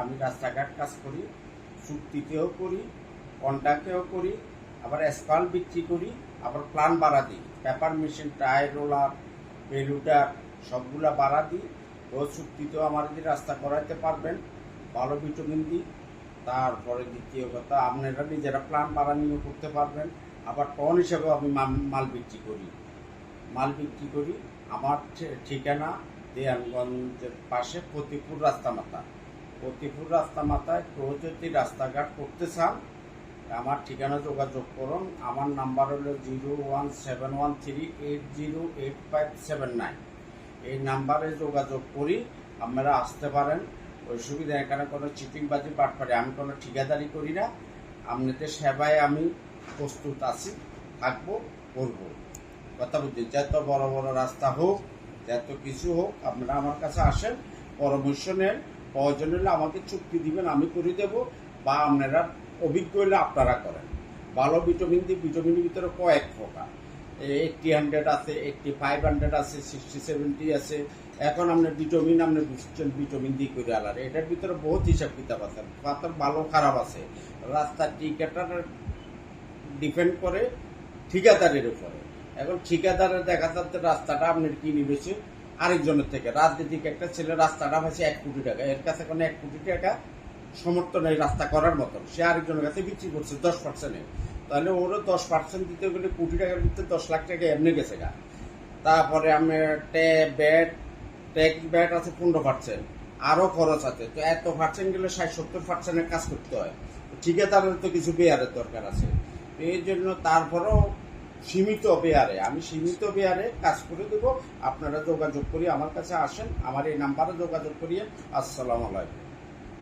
আমি রাস্তাঘাট কাজ করি, চুক্তিতেও করি, কন্ট্রাক্টেও করি, আবার অ্যাসফাল্ট বিক্রি করি, আবার প্ল্যান ভাড়া দিই, পেপার মেশিন, টায়ার রোলার, বেলুটার সবগুলা ভাড়া দিই। তো চুক্তিতেও আমার যদি রাস্তা করাইতে পারবেন, ভালো ভিটামিন দিই। তারপরে দ্বিতীয় কথা, আপনারা নিজেরা প্ল্যান ভাড়া নিয়ে করতে পারবেন। আবার টন হিসাবেও আমি মাল বিক্রি করি। আমার ঠিকানা দেয়ানগঞ্জের পাশে ফতিপুর রাস্তা মাথায় কেউ যদি রাস্তাঘাট করতে চান, আমার ঠিকানা যোগাযোগ করুন। আমার নাম্বার হলো 01713808579। এই নাম্বারে যোগাযোগ করি, আপনারা আসতে পারেন। ওই সুবিধা, এখানে কোনো চিটিংবাজি বাটপারে আমি কোনো ঠিকাদারি করি না। আপনাদের সেবায় আমি প্রস্তুত আছি, থাকবো, করবো। কথা বুঝছি, যত বড় বড় রাস্তা হোক, যত কিছু হোক, আপনারা আমার কাছে আসেন, পরামর্শ নেন। প্রয়োজন হলে আমাকে চুক্তি দিবেন, আমি করে দেব। বা আপনারা অভিজ্ঞ হলে আপনারা করেন। ভালো ভিটামিন দিই। ভিটামিনের ভিতরে কয়েক প্রকার, 80-100 আছে, 85-100 আছে, 60-70 আছে। এখন আপনার ভিটামিন আপনি বুঝছেন ভিটামিন ডি করে আলাদা, এটার ভিতরে বহুত হিসাব কিতাব আছে, পাতার ভালো খারাপ আছে। রাস্তার টিকেটার ডিপেন্ড করে ঠিকাদারের উপরে। এখন ঠিকাদারের দেখা যাচ্ছে রাস্তাটা আপনার কিনে নিয়েছে আরেকজনের থেকে। রাজনীতিক একটা ছেলে রাস্তাটা হয়েছে 1 কোটি টাকা, এর কাছে কোনো 1 কোটি টাকা সমর্থন এই রাস্তা করার মতন, সে আরেকজনের কাছে বিক্রি করছে 10%। তাহলে ওরও 10% দিতে গেলে কোটি টাকার ভিতরে 10 লাখ টাকা এমনি গেছে গা। তারপরে আমার ট্যাক্স ব্যাট আছে 15%, আরও খরচ আছে। তো এত পার্সেন্ট গেলে 60-70%-এর কাজ করতে হয়। ঠিকাদারের তো কিছু বেয়ারের দরকার আছে। এই জন্য তারপরেও আমি সীমিত বেয়ারে কাজ করে দেবো। আপনারা যোগাযোগ করি, আমার কাছে আসেন, আমার এই নাম্বারে যোগাযোগ করিয়ে। আসসালামু আলাইকুম।